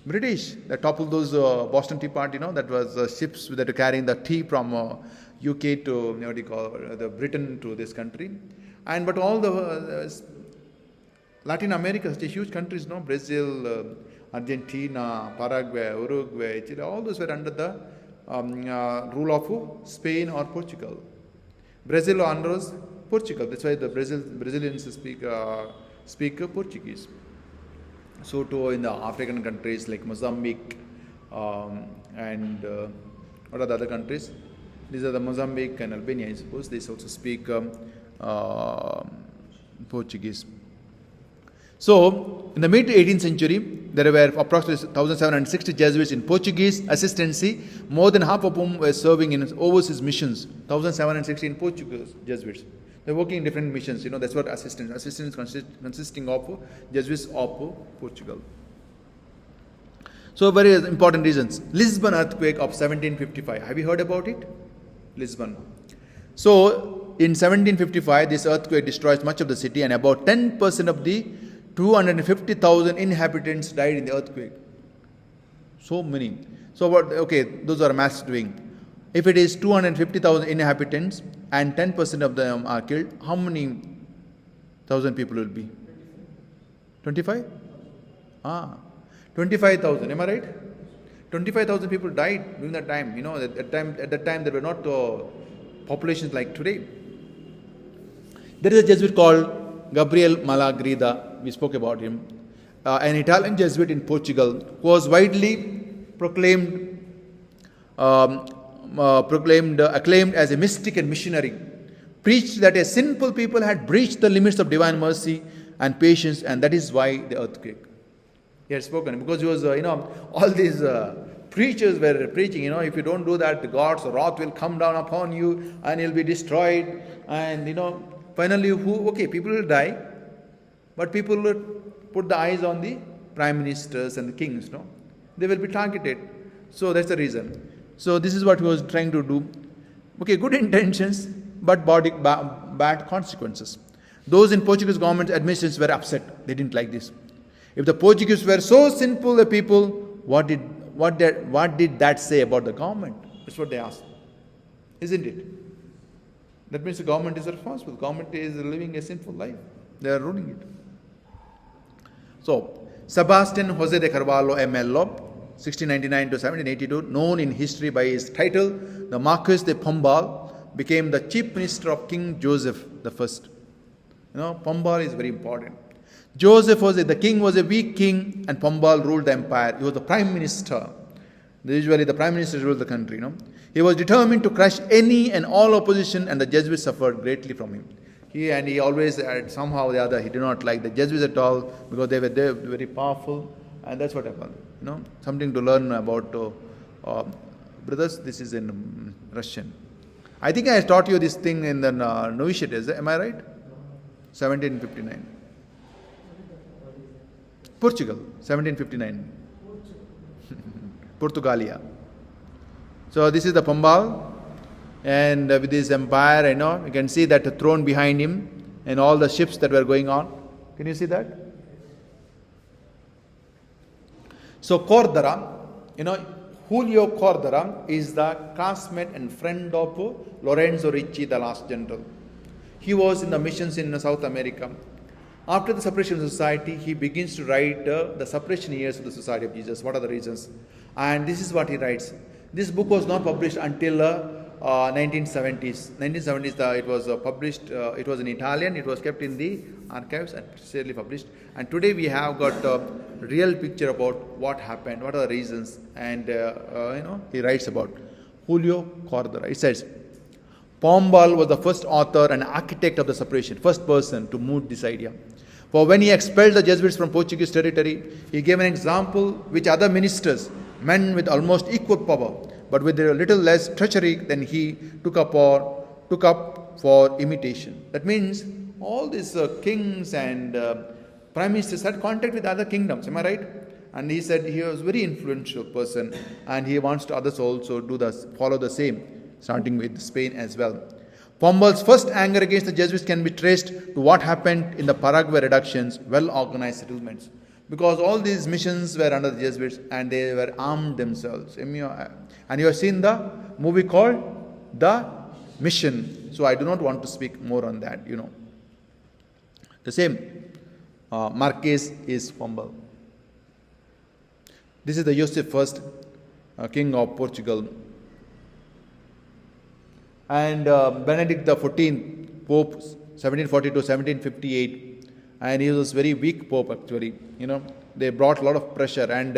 British. They toppled those Boston Tea Party, that was ships that were carrying the tea from UK to, the Britain to this country. But all the Latin America, such huge countries, Brazil, Argentina, Paraguay, Uruguay, Chile, all those were under the rule of Spain or Portugal. Brazil under Portugal. That's why the Brazilians speak Portuguese. So too in the African countries like Mozambique and what are the other countries? These are the Mozambique and Albania, I suppose. They also speak Portuguese. So, in the mid-18th century, there were approximately 1,760 Jesuits in Portuguese assistancy, more than half of whom were serving in overseas missions. 1,760 in Portuguese Jesuits. They were working in different missions, that's what assistants. Assistants consisting of Jesuits of Portugal. So, very important reasons. Lisbon Earthquake of 1755. Have you heard about it? Lisbon. So, in 1755, this earthquake destroys much of the city, and about 10% of the 250,000 inhabitants died in the earthquake. So many. So those are mass doing. If it is 250,000 inhabitants and 10% of them are killed, how many thousand people will be? 25? 25,000, am I right? 25,000 people died during that time. At that time there were not populations like today. There is a Jesuit called Gabriel Malagrida, we spoke about him, an Italian Jesuit in Portugal, who was widely acclaimed as a mystic and missionary, preached that a sinful people had breached the limits of divine mercy and patience, and that is why the earthquake. He had spoken because he was, all these preachers were preaching, if you don't do that, the God's wrath will come down upon you and you'll be destroyed. And, finally, people will die, but people will put the eyes on the prime ministers and the kings, They will be targeted. So that's the reason. So this is what he was trying to do. Good intentions, but bad consequences. Those in Portuguese government administrations were upset. They didn't like this. If the Portuguese were so sinful, the people, what did that say about the government? That's what they asked. Isn't it? That means the government is responsible. The government is living a sinful life. They are ruling it. So, Sebastian Jose de Carvalho Mello, 1699 to 1782, known in history by his title, the Marquis de Pombal, became the chief minister of King Joseph I. Pombal is very important. The king was a weak king, and Pombal ruled the empire. He was the prime minister. Usually the prime minister ruled the country. He was determined to crush any and all opposition, and the Jesuits suffered greatly from him. He always, somehow or the other, he did not like the Jesuits at all, because they were very powerful, and that's what happened. Something to learn about. Brothers, this is in Russian. I think I taught you this thing in the novitiate, am I right? 1759. Portugal, 1759. Portugalia. So this is the Pombal, and with his empire, you can see that throne behind him and all the ships that were going on. Can you see that? So Cordera, Julio Cordera is the classmate and friend of Lorenzo Ricci, the last general. He was in the missions in South America. After the separation of society, he begins to write the separation years of the Society of Jesus. What are the reasons? And this is what he writes. This book was not published until 1970s. 1970s, it was published. It was in Italian. It was kept in the archives and serially published. And today we have got a real picture about what happened, what are the reasons, and he writes about Julio Cordera. It says, Pombal was the first author and architect of the separation, first person to move this idea. For when he expelled the Jesuits from Portuguese territory, he gave an example which other ministers, men with almost equal power, but with a little less treachery than he, took up for imitation. That means all these kings and prime ministers had contact with other kingdoms. Am I right? And he said he was a very influential person, and he wants to others also follow the same, starting with Spain as well. Pombal's first anger against the Jesuits can be traced to what happened in the Paraguay reductions, well-organized settlements. Because all these missions were under the Jesuits and they were armed themselves. And you have seen the movie called The Mission. So I do not want to speak more on that, The same Marquis is Pombal. This is the Joseph I, King of Portugal. And Benedict XIV, Pope, 1740 to 1758, and he was a very weak Pope actually. They brought a lot of pressure, and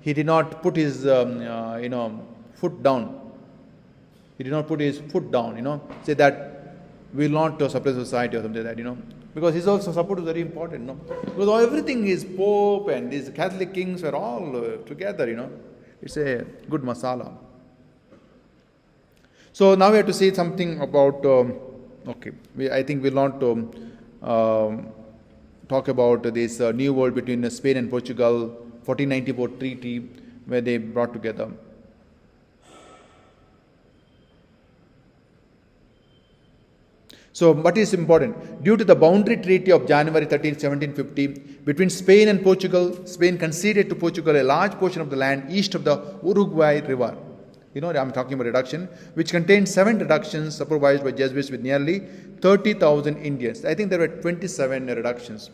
he did not put his foot down. He did not put his foot down. Say that we will not suppress society or something like that. Because his also support is very important. Because everything is Pope and these Catholic kings were all together. It's a good masala. So now we have to say something about, I think we'll not talk about this new world between Spain and Portugal, 1494 treaty, where they brought together. So, what is important? Due to the boundary treaty of January 13, 1750, between Spain and Portugal, Spain conceded to Portugal a large portion of the land east of the Uruguay River. I'm talking about reduction, which contained 7 reductions supervised by Jesuits with nearly 30,000 Indians. I think there were 27 reductions.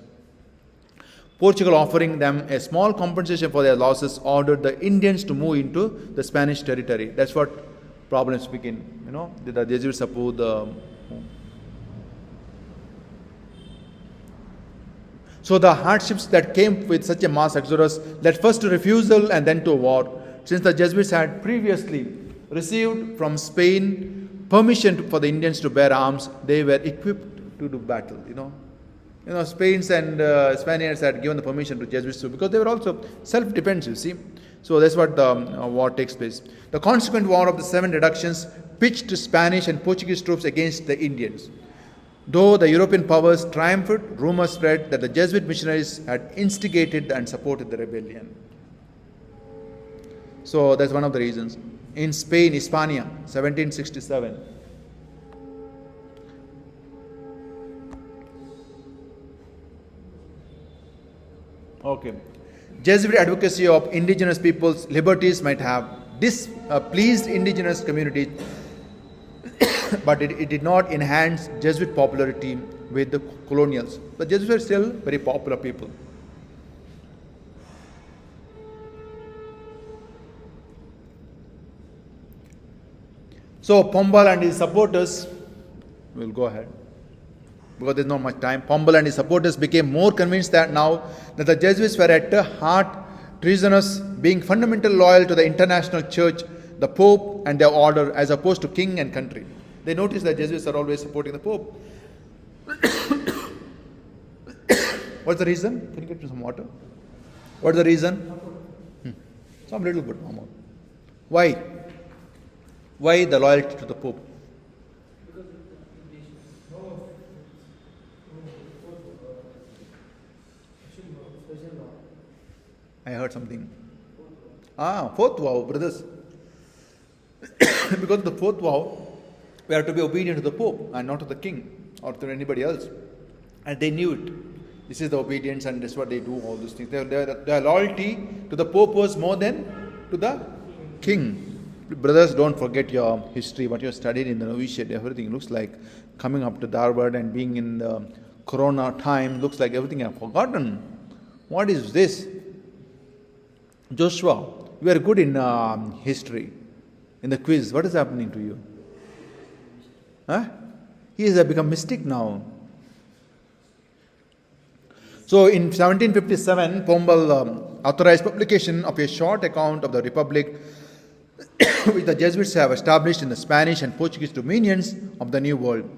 Portugal, offering them a small compensation for their losses, ordered the Indians to move into the Spanish territory. That's what problems begin. The Jesuits approved the. So the hardships that came with such a mass exodus led first to refusal and then to war. Since the Jesuits had previously received from Spain permission for the Indians to bear arms, they were equipped to do battle. Spain and Spaniards had given the permission to Jesuits too, because they were also self-defensive. See, So that's what the war takes place. The consequent war of the 7 reductions pitched Spanish and Portuguese troops against the Indians. Though the European powers triumphed, rumors spread that the Jesuit missionaries had instigated and supported the rebellion. So that's one of the reasons. In Spain, Hispania, 1767. Okay. Jesuit advocacy of indigenous people's liberties might have displeased indigenous communities, but it did not enhance Jesuit popularity with the colonials. The Jesuits were still very popular people. So Pombal and his supporters, we'll go ahead because there's not much time. Pombal and his supporters became more convinced that now that the Jesuits were at heart treasonous, being fundamentally loyal to the international church, the Pope and their order, as opposed to king and country. They notice that Jesuits are always supporting the Pope. What's the reason? Can you get me some water? What's the reason? Some little bit more. Why? Why the loyalty to the Pope? I heard something. Fourth vow, brothers. Because the fourth vow, we have to be obedient to the Pope and not to the king or to anybody else. And they knew it. This is the obedience and this is what they do, all these things. Their loyalty to the Pope was more than to the king. Brothers, don't forget your history, what you studied in the novitiate. Everything looks like coming up to Dharwad and being in the Corona time. Looks like everything I've forgotten. What is this? Joshua, you are good in history. In the quiz, what is happening to you? He has become mystic now. So in 1757, Pombal authorized publication of a short account of the Republic which the Jesuits have established in the Spanish and Portuguese dominions of the New World.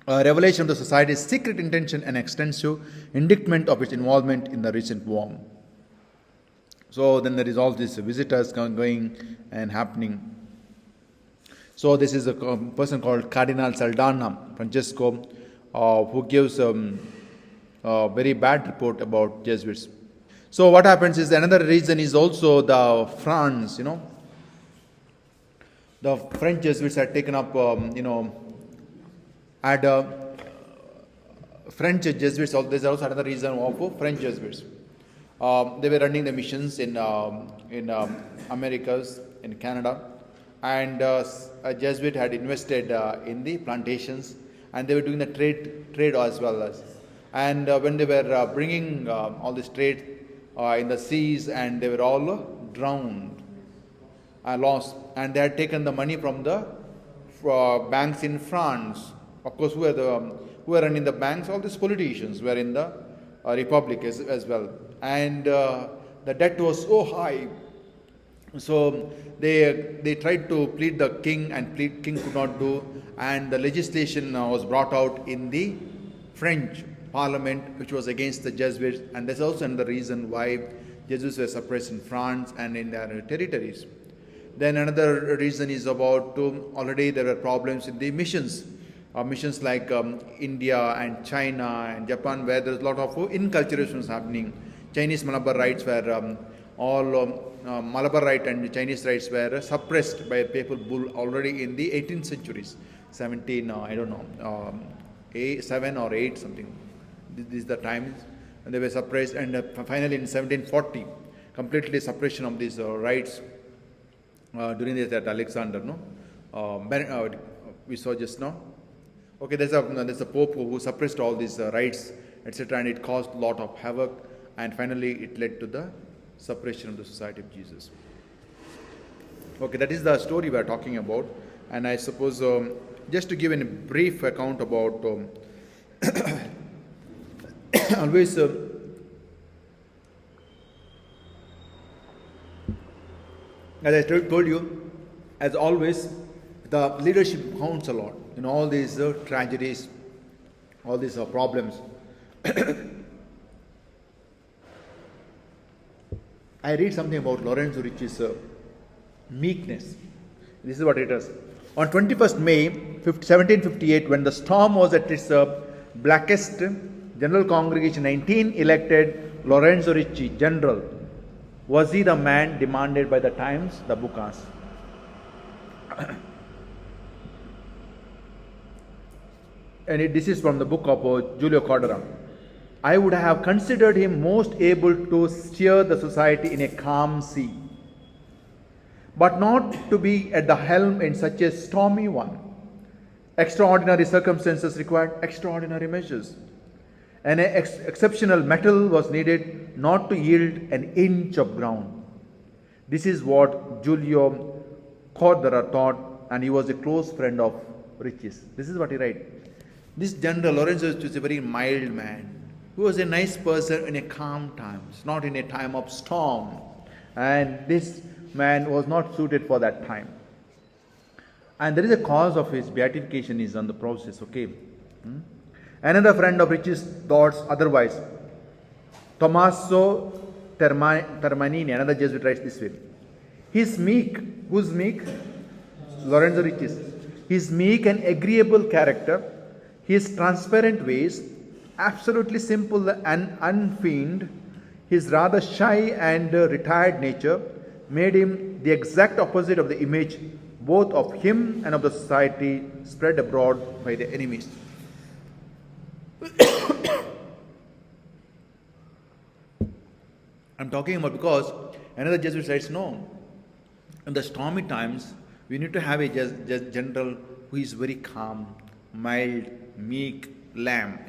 A revelation of the Society's secret intention and extensive indictment of its involvement in the recent war. So then there is all these visitors going and happening. So this is a person called Cardinal Saldana, Francesco, who gives a very bad report about Jesuits. So what happens is another reason is also the France, the French Jesuits had taken up, French Jesuits, there's also another reason of French Jesuits. They were running the missions in Americas, in Canada, and a Jesuit had invested in the plantations, and they were doing the trade as well as. And when they were bringing all this trade in the seas, and they were all drowned, lost, and they had taken the money from the banks in France. Of course, who were running the banks? All these politicians were in the Republic as well, and the debt was so high. So they tried to plead the king, and king could not do, and the legislation was brought out in the French Parliament, which was against the Jesuits, and that's also another reason why Jesuits were suppressed in France and in their territories. Then another reason is about already there were problems in the missions. Missions like India and China and Japan, where there's a lot of inculturations happening. Chinese Malabar rites were Malabar rite and Chinese rites were suppressed by a papal bull already in the 18th centuries, 7 or 8 something. This is the time, and they were suppressed. And finally, in 1740, completely suppression of these rites during this at Alexander. We saw just now. Okay, there's a Pope who suppressed all these rights, etc., and it caused a lot of havoc, and finally it led to the suppression of the Society of Jesus. Okay, that is the story we are talking about, and I suppose just to give a brief account about always as I told you, as always, the leadership counts a lot in all these tragedies, all these problems. I read something about Lorenzo Ricci's meekness. This is what it is. On 21st May 1758, when the storm was at its blackest, General Congregation 19 elected Lorenzo Ricci general. Was he the man demanded by the times? The book asks. And this is from the book of Giulio Cordera. I would have considered him most able to steer the society in a calm sea, but not to be at the helm in such a stormy one. Extraordinary circumstances required extraordinary measures. An exceptional mettle was needed not to yield an inch of ground. This is what Giulio Cordera thought, and he was a close friend of Ricci's. This is what he writes. This general Lorenzo was a very mild man. He was a nice person in a calm times, not in a time of storm. And this man was not suited for that time. And there is a cause of his beatification is on the process, okay? Another friend of Ricci's thoughts otherwise. Tommaso Termanini, another Jesuit, writes this way. He is meek. Who's meek? Lorenzo Ricci's. He is meek and agreeable character. His transparent ways, absolutely simple and unfeigned, his rather shy and retired nature made him the exact opposite of the image both of him and of the society spread abroad by the enemies. I'm talking about because another Jesuit writes, no, in the stormy times, we need to have a general who is very calm, mild, meek, lamb.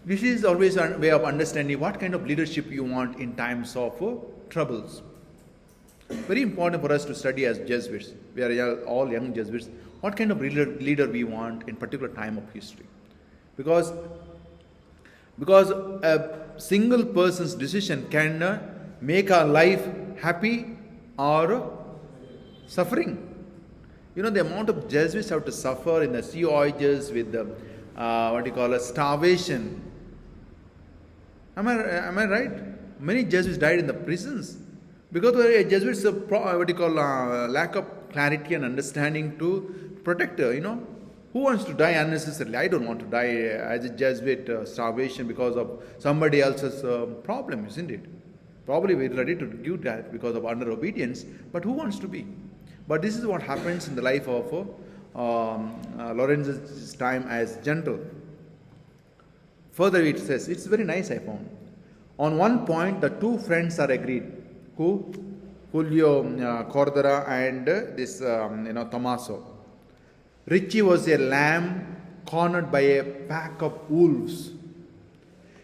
This is always a way of understanding what kind of leadership you want in times of troubles. Very important for us to study as Jesuits. We are all young Jesuits. What kind of leader we want in particular time of history? Because a single person's decision can make our life happy or suffering. The amount of Jesuits have to suffer in the sea voyages with the starvation. Am I right? Many Jesuits died in the prisons because a Jesuits lack of clarity and understanding to protect her. Who wants to die unnecessarily? I don't want to die as a Jesuit starvation because of somebody else's problem, isn't it? Probably we're ready to give that because of under obedience, but who wants to be? But this is what happens in the life of Lorenzo's time as general. Further it says, it's very nice I found. On one point, the two friends are agreed. Who? Giulio Cordera and this Tommaso. Ricci was a lamb cornered by a pack of wolves.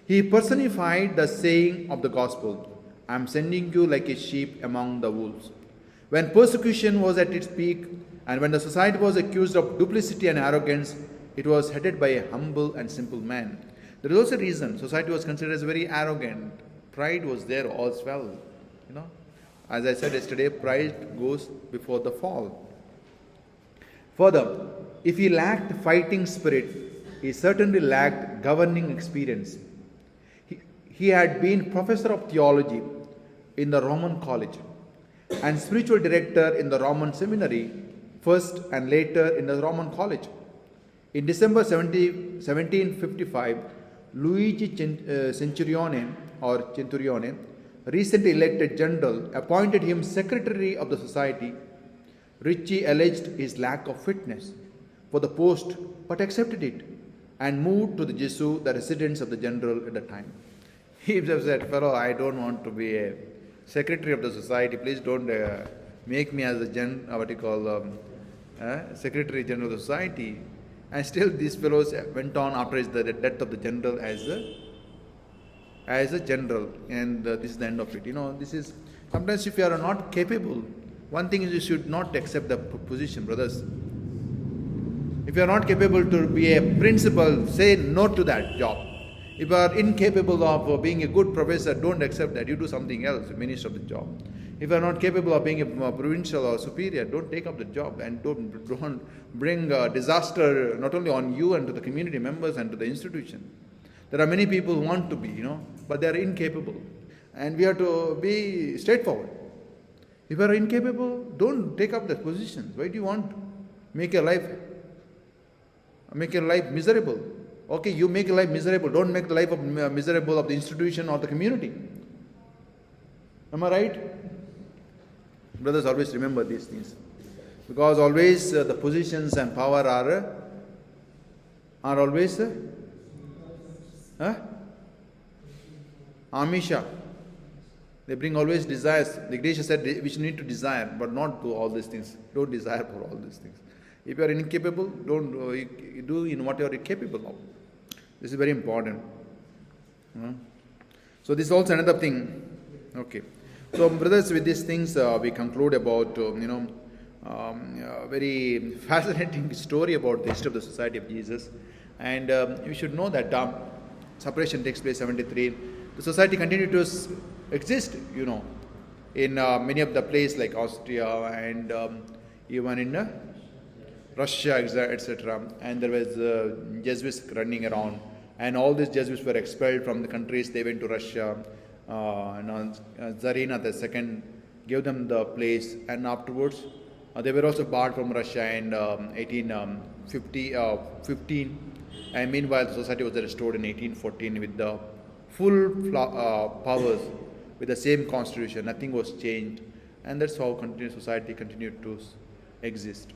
He personified the saying of the gospel, I am sending you like a sheep among the wolves. When persecution was at its peak, and when the society was accused of duplicity and arrogance, it was headed by a humble and simple man. There is also a reason society was considered as very arrogant. Pride was there as well. As I said yesterday, pride goes before the fall. Further, if he lacked fighting spirit, he certainly lacked governing experience. He had been professor of theology in the Roman college and spiritual director in the Roman seminary, first and later in the Roman college. In December 1755, Luigi Centurione, recently elected general, appointed him secretary of the society. Ricci alleged his lack of fitness for the post, but accepted it and moved to the Jesuit, the residence of the general at the time. He himself said, fellow, I don't want to be a secretary of the society. Please don't make me as a secretary general of the society. And still these fellows went on after the death of the general as a general. And this is the end of it. This is, sometimes if you are not capable, one thing is you should not accept the position, brothers. If you are not capable to be a principal, say no to that job. If you are incapable of being a good professor, don't accept that. You do something else, minister of the job. If you are not capable of being a provincial or superior, don't take up the job and don't bring disaster not only on you and to the community members and to the institution. There are many people who want to be, but they are incapable. And we have to be straightforward. If you are incapable, don't take up the positions. Why do you want to make your life miserable? Okay, you make your life miserable. Don't make the life miserable of the institution or the community. Am I right? Brothers, always remember these things. Because always the positions and power are always Amisha. They bring always desires. The Ignacio said we should need to desire, but not do all these things. Don't desire for all these things. If you are incapable, don't do in what you are capable of. This is very important. So this is also another thing. Okay. So brothers, with these things we conclude about very fascinating story about the history of the Society of Jesus, and you should know that separation takes place 73. The society continued to exist, in many of the places like Austria and even in Russia, etc. And there was Jesuits running around, and all these Jesuits were expelled from the countries. They went to Russia. Tsarina II gave them the place, and afterwards they were also barred from Russia in 1815. And meanwhile, the society was restored in 1814 with the full powers, with the same constitution. Nothing was changed, and that's how society continued to exist.